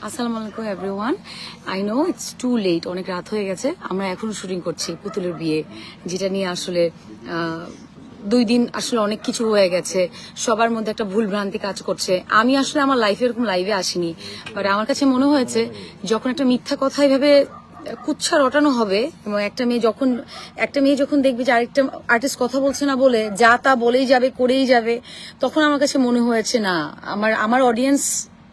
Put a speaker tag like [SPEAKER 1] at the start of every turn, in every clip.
[SPEAKER 1] আসসালামু আলাইকুম everyone. I know it's too late, অনেক রাত হয়ে গেছে। আমরা এখনো শুটিং করছি পুতুলের বিয়ে, যেটা নিয়ে আসলে 2 দিন আসলে অনেক কিছু হয়ে গেছে। সবার মধ্যে একটা ভুল ভ্রান্তি কাজ করছে। আমি আসলে আমার লাইফে এরকম লাইভে আসিনি, বাট আমার কাছে মনে হয়েছে যখন একটা মিথ্যা কথা এভাবে কুচ্ছা রটানো হবে এবং একটা মেয়ে যখন দেখবে যে আরেকটা আর্টিস্ট কথা বলছে না বলে যা তা বলেই যাবে, করেই যাবে, তখন আমার কাছে মনে হয়েছে না, আমার অডিয়েন্স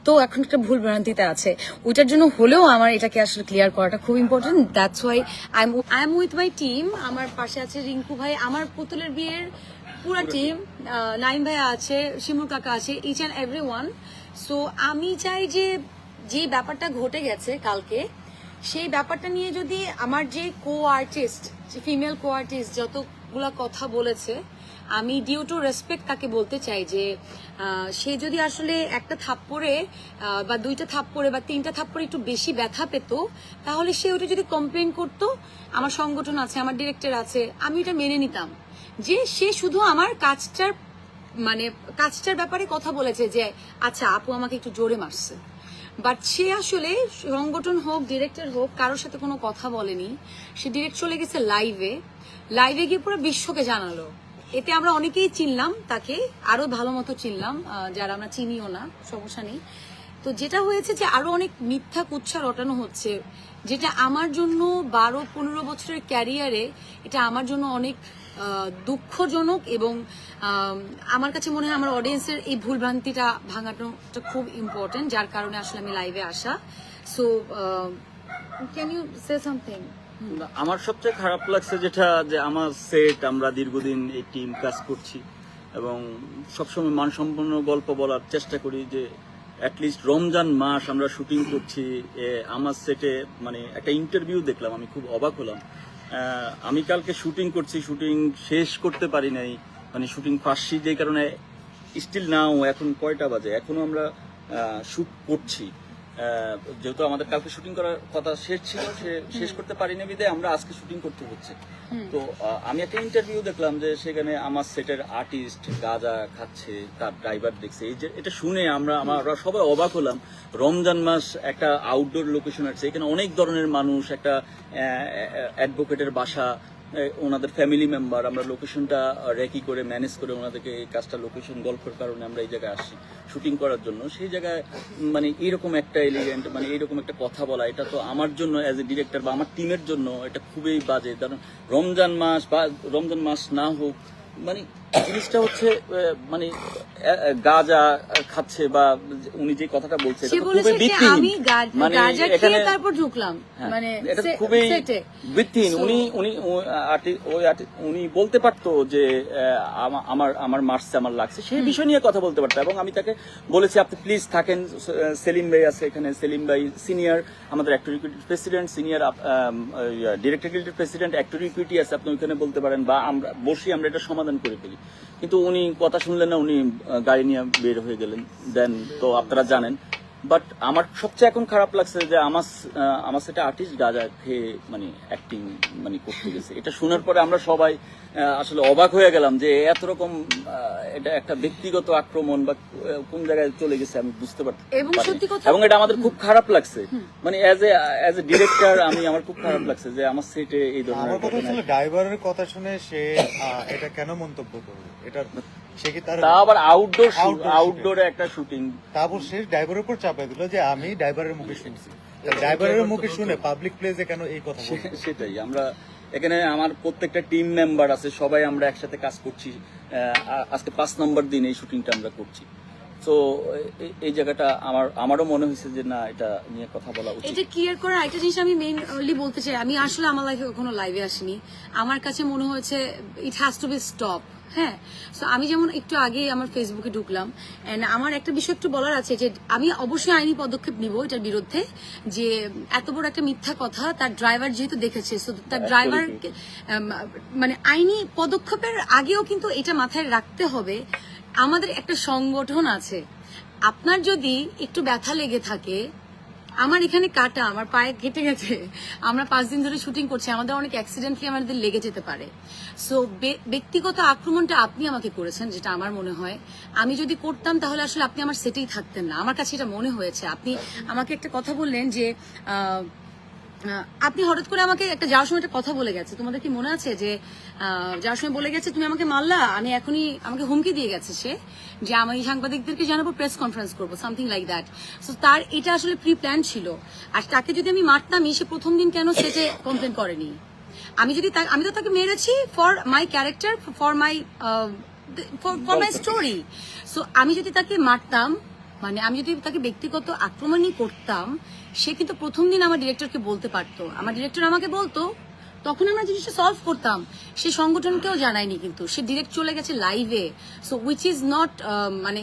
[SPEAKER 1] তো এখন একটা ভুল ভ্রান্তিতে আছে। ওইটার জন্য হলেও আমার এটাকে আসলে ক্লিয়ার করাটা খুব important. That's why I am with my team. আমার পাশে আছে রিঙ্কু ভাই, আমার পুতুলের বিয়ের পুরো টিম, নাইম ভাই আছে, শিমুল কাকা আছে, each and every one. So আমি চাই যে ব্যাপারটা ঘটে গেছে কালকে, সেই ব্যাপারটা নিয়ে যদি আমার যে আর্টিস্ট, যে ফিমেল আর্টিস্ট যতগুলা কথা বলেছে, আমি ডিউ টু রেসপেক্ট তাকে বলতে চাই যে সে যদি আসলে একটা থাপ্পড়ে বা 2টা থাপ্পড়ে বা 3টা থাপ্পড়ে একটু বেশি ব্যথা পেত, তাহলে সে ওটা যদি কমপ্লেন করতো, আমার সংগঠন আছে, আমার ডিরেক্টর আছে, আমি এটা মেনে নিতাম। যে সে শুধু আমার কাজটার ব্যাপারে কথা বলেছে যে আচ্ছা আপু আমাকে একটু জোরে মারছে, বাট সে আসলে সংগঠন হোক, ডিরেক্টর হোক, কারোর সাথে কোনো কথা বলেনি। সে ডিরেক্ট চলে গেছে লাইভে গিয়ে পুরো বিশ্বকে জানালো। এতে আমরা অনেকেই চিনলাম তাকে, আরো ভালো মতো চিনলাম, যারা আমরা চিনিও না, সমস্যা নেই। তো যেটা হয়েছে যে আরো অনেক মিথ্যা কুচ্ছা রটানো হচ্ছে, যেটা আমার জন্য 12-15 বছরের ক্যারিয়ারে এটা আমার জন্য অনেক দুঃখজনক। এবং আমার কাছে মনে হয় আমার অডিয়েন্সের এই ভুলভ্রান্তিটা ভাঙানোটা খুব ইম্পর্টেন্ট, যার কারণে আসলে আমি লাইভে আসা। So can you say something?
[SPEAKER 2] আমার সবচেয়ে খারাপ লাগছে যেটা, যে আমার সেট, আমরা দীর্ঘদিন এই টিম কাজ করছি এবং সবসময় মানসম্পন্ন গল্প বলার চেষ্টা করি, যে অ্যাটলিস্ট রমজান মাস আমরা শুটিং করছি। আমার সেটে মানে একটা ইন্টারভিউ দেখলাম, আমি খুব অবাক হলাম। আমি কালকে শুটিং করছি, শুটিং শেষ করতে পারি নাই, মানে শুটিং পাচ্ছি, যে কারণে স্টিল নাও এখন কয়টা বাজে, এখনো আমরা শুট করছি। যেহেতু আমাদের কালকে শুটিং করার কথা শেষ ছিল, শেষ করতে পারিনি বিধায় আমরা আজকে শুটিং করতে হচ্ছে। তো আমি একটা ইন্টারভিউ দেখলাম যে সেখানে আমার সেটের আর্টিস্ট গাঁজা খাচ্ছে, তার ড্রাইভার দেখছে। এই যে এটা শুনে আমরা সবাই অবাক হলাম। রমজান মাস, একটা আউটডোর লোকেশন আছে, এখানে অনেক ধরনের মানুষ, একটা অ্যাডভোকেটের বাসা, ওনাদের ফ্যামিলি মেম্বার, আমরা লোকেশনটা রেকি করে ম্যানেজ করে ওনাদেরকে এই কাজটা লোকেশন গল্পের কারণে আমরা এই জায়গায় আসি শুটিং করার জন্য। সেই জায়গায় মানে এইরকম একটা এলিগেন্ট, মানে এইরকম একটা কথা বলা, এটা তো আমার জন্য অ্যাজ এ ডিরেক্টর বা আমার টিমের জন্য এটা খুবই বাজে। কারণ রমজান মাস বা রমজান মাস না হোক, মানে জিনিসটা হচ্ছে মানে গাঁজা খাচ্ছে বা উনি যে কথাটা বলছে এটা খুবই ভিত্তিহীন। মানে এখানে তারপর ঢুকলাম, মানে এটা খুবই ভিত্তিহীন। উনি বলতে পারতো যে আমার মারছে, আমার লাগছে, সেই বিষয় নিয়ে কথা বলতে পারতো। এবং আমি তাকে বলেছি আপনি প্লিজ থাকেন, সেলিম ভাই আছে এখানে, সেলিম ভাই সিনিয়র আমাদের actor equity president, senior director গিল্ডের প্রেসিডেন্ট, অ্যাক্টর ইকুইটি আছে, আপনি ওইখানে বলতে পারেন বা আমরা বসি, আমরা এটা সমাধান করে ফেলি। কিন্তু উনি কথা শুনলেন না, উনি গাড়ি নিয়ে বের হয়ে গেলেন। দেন তো আপনারা জানেন। বাট আমার সবচেয়ে এখন খারাপ লাগছে যে আমার সেটা আর্টিস্ট গাঁজা খেয়ে মানে অ্যাক্টিং মানে করতে গেছে। এটা শোনার পরে আমরা সবাই আসলে অবাক হয়ে গেলাম যে এত রকম এটা একটা ব্যক্তিগত আক্রমণ বা কোন জায়গায় চলে গেছে আমি বুঝতে পারছি। এবং এটা আমাদের খুব খারাপ লাগছে, মানে অ্যাজ এ ডিরেক্টর আমার খুব খারাপ লাগছে যে আমার সেটে এই ধরনের কথা।
[SPEAKER 3] ড্রাইভারের কথা শুনে সে এটা কেন মন্তব্য করবে? এটা সে কি তার
[SPEAKER 2] আবার আউটডোরে একটা শুটিং,
[SPEAKER 3] তারপর সে ড্রাইভারের উপর চাপাই দিল যে আমি ড্রাইভারের মুখে শুনছি। ড্রাইভারের মুখে শুনে পাবলিক প্লেসে কেন এই কথা?
[SPEAKER 2] সেটাই। আমরা এখানে আমার প্রত্যেকটা টিম মেম্বার আছে, সবাই আমরা একসাথে কাজ করছি। আজকে 5 নম্বর দিন এই শুটিংটা আমরা করছি। তো এই জায়গাটা আমারও মনে হয়েছে যে না, এটা নিয়ে কথা বলা উচিত।
[SPEAKER 1] এটা ক্লিয়ার করার একটা জিনিস আমি মেইনলি বলতে চাই, আমি আসলে আমার লাইফে কখনো লাইভে আসিনি। আমার কাছে মনে হয়েছে ইট হ্যাজ টু বি স্টপ। হ্যাঁ, সো আমি যেমন একটু আগে আমার ফেসবুকে ঢুকলাম, এন্ড আমার একটা বিষয় একটু বলার আছে যে আমি অবশ্যই আইনি পদক্ষেপ নিব এটার বিরুদ্ধে। যে এত বড় একটা মিথ্যা কথা তার ড্রাইভার যেহেতু দেখেছে, তার ড্রাইভার মানে আইনি পদক্ষেপের আগেও কিন্তু এটা মাথায় রাখতে হবে, আমাদের একটা সংগঠন আছে। আপনার যদি একটু ব্যথা লেগে থাকে, আমার এখানে কাটা, আমার পায়ে কেটে গেছে, আমরা 5 দিন ধরে শুটিং করছি, আমাদের অনেক অ্যাক্সিডেন্টলি আমাদের লেগে যেতে পারে। সো ব্যক্তিগত আক্রমণটা আপনি আমাকে করেছেন, যেটা আমার মনে হয় আমি যদি করতাম তাহলে আসলে আপনি আমার সেটেই থাকতেন না, আমার কাছে এটা মনে হয়েছে। আপনি আমাকে একটা কথা বললেন যে আপনি হঠাৎ করে আমাকে একটা যাওয়ার সময় একটা কথা বলে গেছে, তোমাদের কি মনে আছে যে যাওয়ার সময় বলে গেছে তুমি আমাকে মারলা, আমি এখনই, আমাকে হুমকি দিয়ে গেছে সে যে আমি সাংবাদিকদেরকে জানাবো, প্রেস কনফারেন্স করবো, সামথিং লাইক দ্যাট। সো তার এটা আসলে প্রি প্ল্যান ছিল। আর তাকে যদি আমি মারতামই, সে প্রথম দিন কেন সেটে কমপ্লেন করেনি? আমি তো তাকে মেরেছি for my character, for my story. So আমি যদি তাকে মারতাম, মানে আমি যদি তাকে ব্যক্তিগত আক্রমণই করতাম, সে কিন্তু প্রথম দিন আমার ডিরেক্টরকে বলতে পারতো, আমার ডিরেক্টর আমাকে বলতো, তখন আমরা জিনিসটা সলভ করতাম। সে সংগঠনকেও জানায়নি, কিন্তু সে ডিরেক্ট চলে গেছে লাইভে। সো উইচ ইজ নট মানে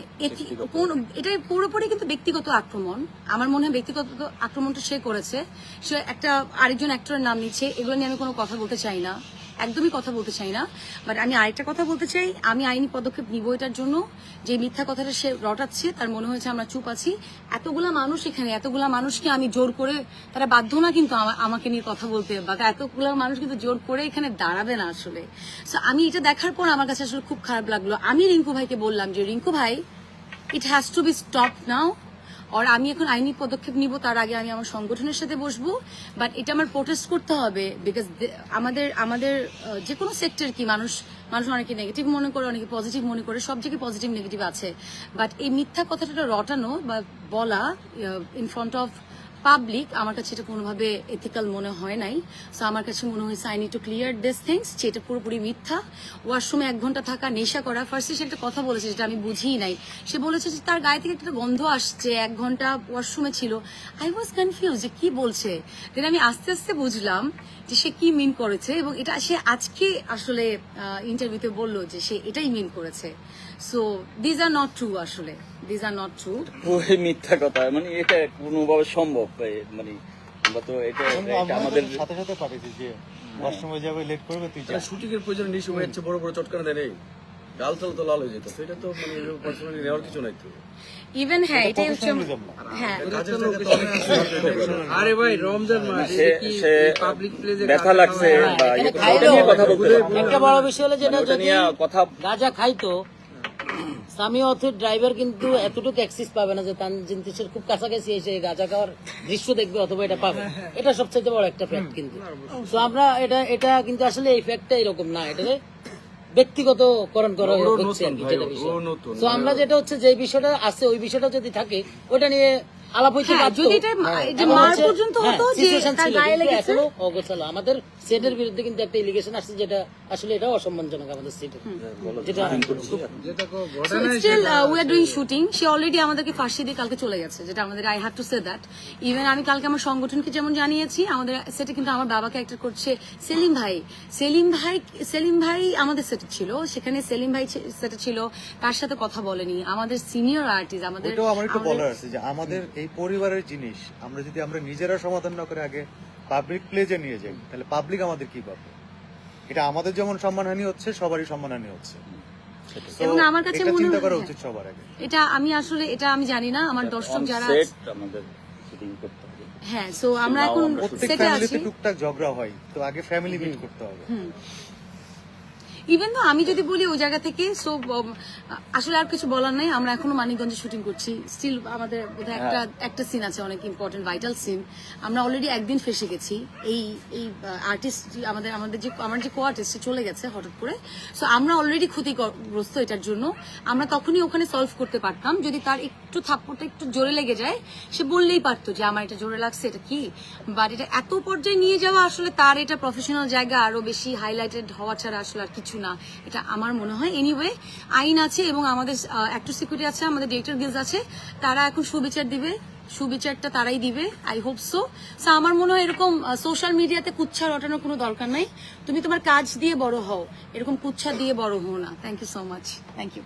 [SPEAKER 1] এটা পুরোপুরি কিন্তু ব্যক্তিগত আক্রমণ। আমার মনে হয় ব্যক্তিগত আক্রমণটা সে করেছে, সে একটা আরেকজন অ্যাক্টরের নাম নিচ্ছে, এগুলো নিয়ে আমি কোনো কথা বলতে চাই না, একদমই কথা বলতে চাই না। বাট আমি আরেকটা কথা বলতে চাই, আমি আইনি পদক্ষেপ নিব এটার জন্য। যে মিথ্যা কথাটা সে রটাচ্ছে, তার মনে হয়েছে আমরা চুপ আছি। এতগুলা মানুষ এখানে, এতগুলা মানুষকে আমি জোর করে, তারা বাধ্য না কিন্তু আমাকে নিয়ে কথা বলতে, বা এতগুলা মানুষ কিন্তু জোর করে এখানে দাঁড়াবে না আসলে। সো আমি এটা দেখার পর আমার কাছে আসলে খুব খারাপ লাগলো। আমি রিঙ্কু ভাইকে বললাম যে রিঙ্কু ভাই, it has to be stop now. আর আমি এখন আইনি পদক্ষেপ নিব, তার আগে আমি আমার সংগঠনের সাথে বসবো। বাট এটা আমার প্রোটেস্ট করতে হবে, বিকজ আমাদের যে কোনো সেক্টর কি, মানুষ অনেকে নেগেটিভ মনে করে, অনেকে পজিটিভ মনে করে, সব জায়গায় পজিটিভ নেগেটিভ আছে। বাট এই মিথ্যা কথাটা রটানো বা বলা ইন ফ্রন্ট অফ পাবলিক, আমার কাছে এটা কোনোভাবে এথিক্যাল মনে হয় নাই। সো আমার কাছে মনে হয়েছে I need to clear this things, যেটা পুরোপুরি মিথ্যা। ওয়াশরুমে 1 ঘন্টা থাকা, নেশা করা, ফার্স্টে সে একটা কথা বলেছে যেটা আমি বুঝিই নাই। সে বলেছে যে তার গায়ে থেকে একটা গন্ধ আসছে, 1 ঘন্টা ওয়াশরুমে ছিল। আই ওয়াজ কনফিউজ যে কি বলছে। দেন আমি আস্তে আস্তে বুঝলাম যে সে কি মিন করেছে, এবং এটা সে আজকে আসলে ইন্টারভিউতে বললো যে সে এটাই মিন করেছে। So these are not true, আসলে দিজ আর নট ট্রু।
[SPEAKER 2] ওই মিথ্যা কথা, মানে এটা কোনোভাবে সম্ভব? মানে আমরা তো এটা আমাদের
[SPEAKER 3] সাথে সাথে পাঠিয়েছি যে ওয়াশরুমে যাবে, লেট করবে, তুই যা।
[SPEAKER 4] শুটিং এর প্রয়োজন নিশু ভাই হচ্ছে বড় বড় চটকানা দেয় নেই, গাল চাল তো লাল হয়ে যেত, সেটা তো মানে পার্সোনালি নেওয়ার কিছু নাই তো।
[SPEAKER 1] ইভেন হ্যাঁ, এটাই হচ্ছে হ্যাঁ।
[SPEAKER 4] কাজের জায়গায় তো অনেক কিছু আছে। আরে ভাই রমজান মাস,
[SPEAKER 2] সে
[SPEAKER 4] পাবলিক প্লেসে
[SPEAKER 2] ব্যথা লাগছে বা এটা নিয়ে কথা বলতে হবে।
[SPEAKER 5] একটা বড় বিষয় হলো যেটা
[SPEAKER 2] ওটা
[SPEAKER 5] যদি
[SPEAKER 2] নিয়ে কথা
[SPEAKER 5] গাঁজা খাইতো, স্বামী অথর ড্রাইভার কিন্তু এতটুকু অ্যাক্সেস পাবে না যে তানজিন তিশার খুব কাছাকাছি এসে গাঁজা খাওয়ার দৃশ্য দেখবে, অথবা এটা পাবে। এটা সবচেয়ে বড় একটা ফ্যাক্ট কিন্তু। তো আমরা এটা কিন্তু আসলে এই ফ্যাক্টটা এরকম না, এটা ব্যক্তিগতকরণ করা হচ্ছে আর কি, যেটা বিষয়। তো আমরা যেটা হচ্ছে যে বিষয়টা আছে, ওই বিষয়টা যদি থাকে ওটা নিয়ে আলাপ হইতে
[SPEAKER 1] হ্যাঁ,
[SPEAKER 5] পারতো।
[SPEAKER 1] যদি এটা যে মার পর্যন্ত হতো, যে তার গায়ে লেগেছে,
[SPEAKER 5] এখনো অগোছালো। আমাদের সেটের বিরুদ্ধে কিন্তু একটা ইলিগেশন আসছে, যেটা আসলে এটা অসম্মানজনক আমাদের সেটের, যেটা
[SPEAKER 1] still we are doing shooting. সে অলরেডি আমাদেরকে ফাঁসি দিয়ে কালকে চলে গেছে, যেটা আমাদের I have to say that. Even আমি কালকে আমার সংগঠনকে যেমন জানিয়েছি, আমাদের সেটে কিন্তু আমার বাবাকে অ্যাক্ট করছে সেলিম ভাই। সেলিম ভাই আমাদের সেটে ছিল, সেখানে সেলিম ভাই সেটে ছিল, তার সাথে কথা বলেনি। আমাদের সিনিয়র আর্টিস্ট, আমাদের
[SPEAKER 3] ওইটাও আমার একটু বলার আছে যে আমাদের এই পরিবারের জিনিস আমরা নিজেরা সমাধান না করে আগে পাবলিক প্লেজে নিয়ে যাই, তাহলে পাবলিক আমাদের কি পাবে? এটা আমাদের যেমন সম্মানহানি হচ্ছে, সবারই সম্মানহানি হচ্ছে। So,
[SPEAKER 1] এবং আমার কাছে
[SPEAKER 3] এটা
[SPEAKER 1] মনে
[SPEAKER 3] চিন্তা
[SPEAKER 1] হয়
[SPEAKER 3] করা উচিত সবার আগে।
[SPEAKER 1] এটা আমি আসলে এটা আমি জানি না, আমার দর্শক যারা
[SPEAKER 2] সেট আমাদের শুটিং করতে হবে।
[SPEAKER 1] হ্যাঁ। সো আমরা
[SPEAKER 2] নাও
[SPEAKER 1] এখন
[SPEAKER 2] আমরা
[SPEAKER 3] প্রত্যেক
[SPEAKER 1] সেটে আছি।
[SPEAKER 3] ফ্যামিলিতে টুকটাক ঝগড়া হয়, তো আগে ফ্যামিলি মিট করতে হবে।
[SPEAKER 1] ইভেন তো আমি যদি বলি ওই জায়গা থেকে, সো আসলে আর কিছু বলার নাই। আমরা এখনো মানিকগঞ্জে শুটিং করছি, স্টিল আমাদের বোধহয় একটা সিন আছে, অনেক ইম্পর্টেন্ট ভাইটাল সিন। আমরা অলরেডি একদিন ফেসে গেছি। এই আর্টিস্ট আমাদের যে আমার যে কো আর্টিস্ট চলে গেছে হঠাৎ করে। সো আমরা অলরেডি ক্ষতিগ্রস্ত এটার জন্য। আমরা তখনই ওখানে সলভ করতে পারতাম, যদি তার একটু থাপ্পড়টা একটু জোরে লেগে যায়, সে বললেই পারতো যে আমার এটা জোরে লাগছে, এটা কি। বাট এটা এত পর্যায়ে নিয়ে যাওয়া, আসলে তার এটা প্রফেশনাল জায়গা, আরো বেশি হাইলাইটেড হওয়া ছাড়া আসলে আর কিছু না, এটা আমার মনে হয়। এনিওয়ে, আইন আছে এবং আমাদের অ্যাক্টর সিকিউরিটি আছে, আমাদের ডিরেক্টর গিলস আছে, তারা এখন সুবিচার দিবে, সুবিচারটা তারাই দিবে, আই হোপ সো। আমার মনে হয় এরকম সোশ্যাল মিডিয়াতে কুচ্ছা রটানোর কোনো দরকার নাই। তুমি তোমার কাজ দিয়ে বড় হও, এরকম কুচ্ছা দিয়ে বড় হও না। Thank you so much, thank you.